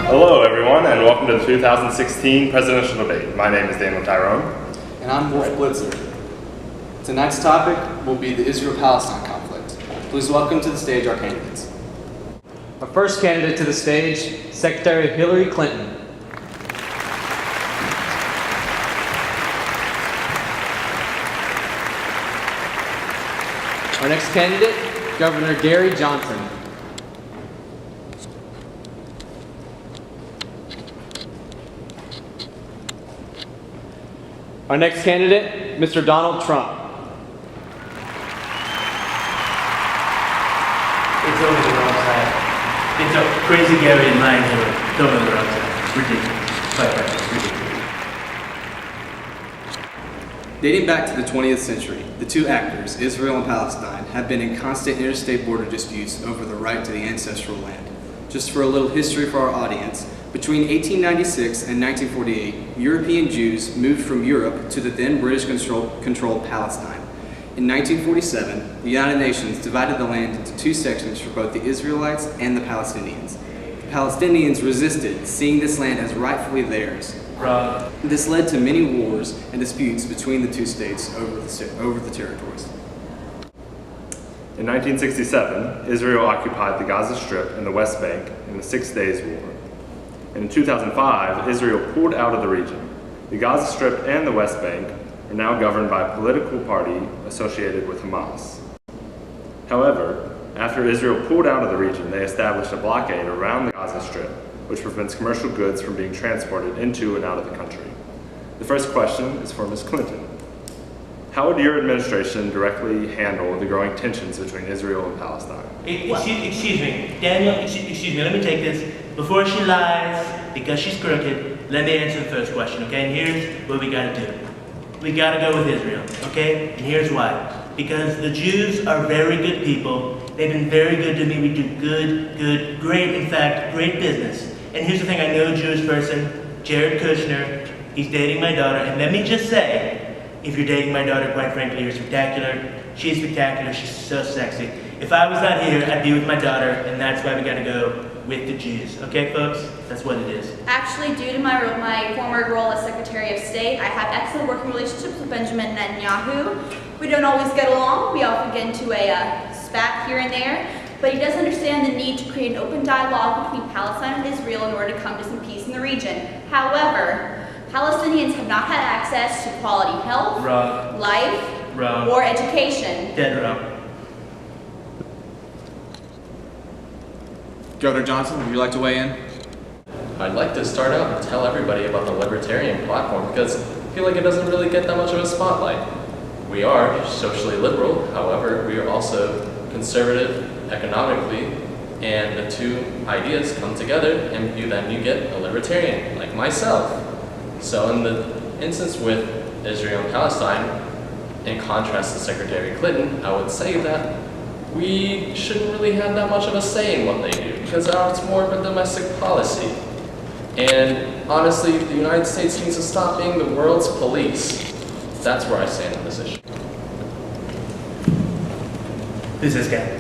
Hello everyone, and welcome to the 2016 presidential debate. My name is Daniel Tyrone. And I'm Wolf Blitzer. Tonight's topic will be the Israel-Palestine conflict. Please welcome to the stage our candidates. Our first candidate to the stage, Secretary Hillary Clinton. Our next candidate, Governor Gary Johnson. Our next candidate, Mr. Donald Trump. It's over the wrong side. It's a crazy Gary and mine here. It's over the wrong side. Ridiculous. Quite ridiculous. Dating back to the 20th century, the two actors, Israel and Palestine, have been in constant interstate border disputes over the right to the ancestral land. Just for a little history for our audience, between 1896 and 1948, European Jews moved from Europe to the then British-controlled Palestine. In 1947, the United Nations divided the land into two sections for both the Israelites and the Palestinians. The Palestinians resisted, seeing this land as rightfully theirs. Wrong. This led to many wars and disputes between the two states over the territories. In 1967, Israel occupied the Gaza Strip and the West Bank in the 6 Days War. And in 2005, Israel pulled out of the region. The Gaza Strip and the West Bank are now governed by a political party associated with Hamas. However, after Israel pulled out of the region, they established a blockade around the Gaza Strip, which prevents commercial goods from being transported into and out of the country. The first question is for Ms. Clinton. How would your administration directly handle the growing tensions between Israel and Palestine? Excuse me. Daniel, excuse me. Let me take this. Before she lies, because she's crooked, let me answer the first question, okay? And here's what we gotta do. We gotta go with Israel, okay? And here's why. Because the Jews are very good people. They've been very good to me. We do great, in fact, great business. And here's the thing, I know a Jewish person, Jared Kushner, he's dating my daughter, and let me just say, if you're dating my daughter, quite frankly, you're spectacular. She's spectacular, she's so sexy. If I was not here, I'd be with my daughter, and that's why we gotta go with the Jews. Okay, folks? That's what it is. Actually, due to my former role as Secretary of State, I have excellent working relationships with Benjamin Netanyahu. We don't always get along. We often get into a spat here and there, but he does understand the need to create an open dialogue between Palestine and Israel in order to come to some peace in the region. However, Palestinians have not had access to quality health, Wrong. life, Wrong. or education. Dead wrong. Governor Johnson, would you like to weigh in? I'd like to start out and tell everybody about the libertarian platform because I feel like it doesn't really get that much of a spotlight. We are socially liberal, however, we are also conservative economically, and the two ideas come together and then you get a libertarian, like myself. So in the instance with Israel and Palestine, in contrast to Secretary Clinton, I would say that we shouldn't really have that much of a say in what they do, because it's more of a domestic policy. And honestly, the United States needs to stop being the world's police. That's where I stand on this issue. Who's this guy?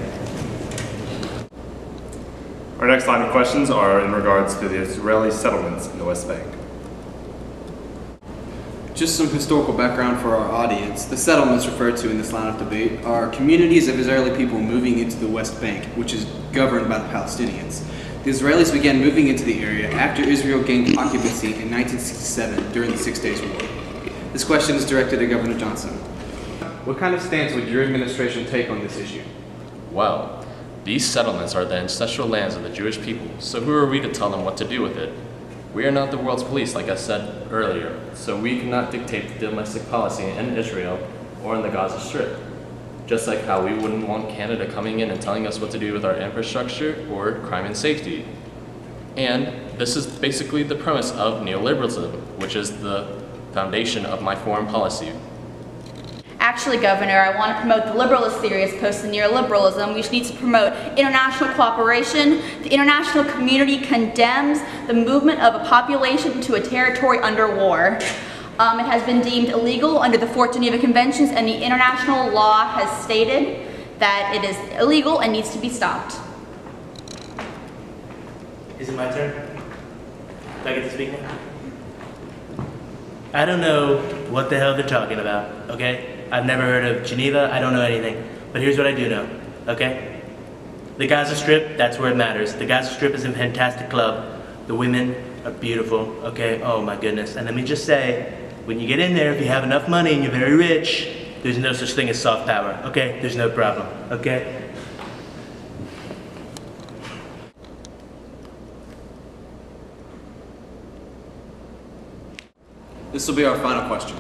Our next line of questions are in regards to the Israeli settlements in the West Bank. Just some historical background for our audience. The settlements referred to in this line of debate are communities of Israeli people moving into the West Bank, which is governed by the Palestinians. The Israelis began moving into the area after Israel gained occupancy in 1967 during the 6 Days War. This question is directed at Governor Johnson. What kind of stance would your administration take on this issue? Well, these settlements are the ancestral lands of the Jewish people, so who are we to tell them what to do with it? We are not the world's police, like I said earlier, so we cannot dictate the domestic policy in Israel or in the Gaza Strip. Just like how we wouldn't want Canada coming in and telling us what to do with our infrastructure or crime and safety. And this is basically the premise of neoliberalism, which is the foundation of my foreign policy. Actually, Governor, I want to promote the liberalist theory as opposed to neoliberalism, which needs to promote international cooperation. The international community condemns the movement of a population into a territory under war. It has been deemed illegal under the Fourth Geneva Conventions, and the international law has stated that it is illegal and needs to be stopped. Is it my turn? Do I get to speak now? I don't know what the hell they're talking about, okay? I've never heard of Geneva, I don't know anything. But here's what I do know, okay? The Gaza Strip, that's where it matters. The Gaza Strip is a fantastic club. The women are beautiful, okay? Oh my goodness. And let me just say, when you get in there, if you have enough money and you're very rich, there's no such thing as soft power, okay? There's no problem, okay? This will be our final question.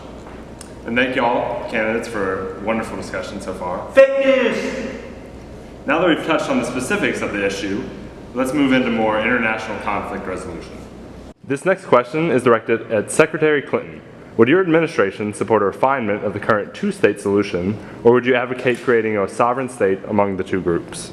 And thank you all, candidates, for a wonderful discussion so far. Fake news! Now that we've touched on the specifics of the issue, let's move into more international conflict resolution. This next question is directed at Secretary Clinton. Would your administration support a refinement of the current two-state solution, or would you advocate creating a sovereign state among the two groups?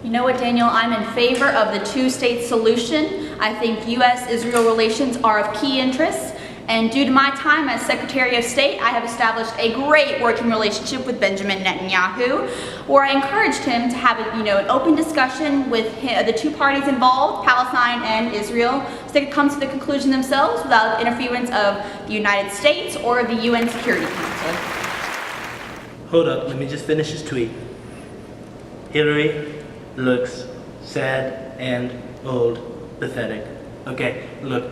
You know what, Daniel? I'm in favor of the two-state solution. I think U.S.-Israel relations are of key interest. And due to my time as Secretary of State, I have established a great working relationship with Benjamin Netanyahu, where I encouraged him to have an open discussion with the two parties involved, Palestine and Israel, so they could come to the conclusion themselves without interference of the United States or the UN Security Council. Hold up, let me just finish this tweet. Hillary looks sad and old, pathetic. Okay, look.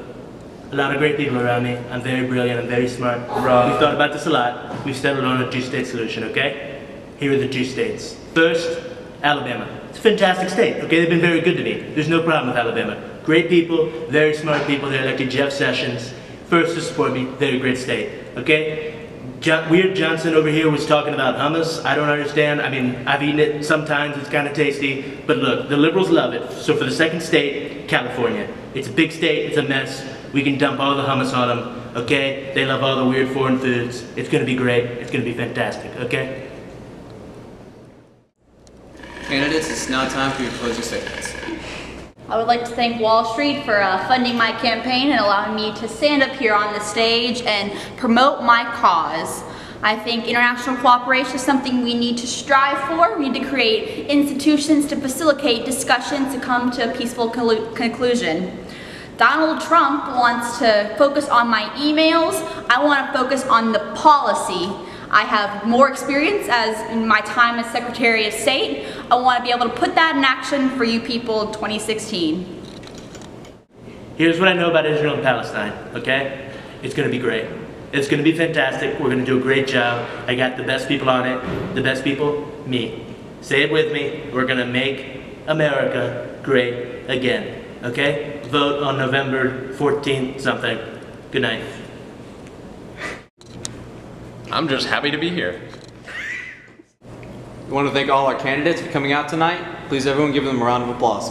A lot of great people around me. I'm very brilliant, I'm very smart. Wrong. We've thought about this a lot. We've settled on a two-state solution, okay? Here are the two states. First, Alabama. It's a fantastic state, okay? They've been very good to me. There's no problem with Alabama. Great people, very smart people. They elected Jeff Sessions. First to support me, very great state, okay? Weird Johnson over here was talking about hummus. I don't understand. I mean, I've eaten it sometimes. It's kind of tasty. But look, the liberals love it. So for the second state, California. It's a big state. It's a mess. We can dump all the hummus on them, okay? They love all the weird foreign foods. It's gonna be great. It's gonna be fantastic, okay? Candidates, it's now time for your closing statements. I would like to thank Wall Street for funding my campaign and allowing me to stand up here on the stage and promote my cause. I think international cooperation is something we need to strive for. We need to create institutions to facilitate discussions to come to a peaceful conclusion. Donald Trump wants to focus on my emails. I want to focus on the policy. I have more experience as in my time as Secretary of State. I want to be able to put that in action for you people in 2016. Here's what I know about Israel and Palestine, okay? It's gonna be great. It's gonna be fantastic. We're gonna do a great job. I got the best people on it. The best people? Me. Say it with me. We're gonna make America great again, okay? Vote on November 14th something. Good night. I'm just happy to be here. We want to thank all our candidates for coming out tonight. Please everyone give them a round of applause.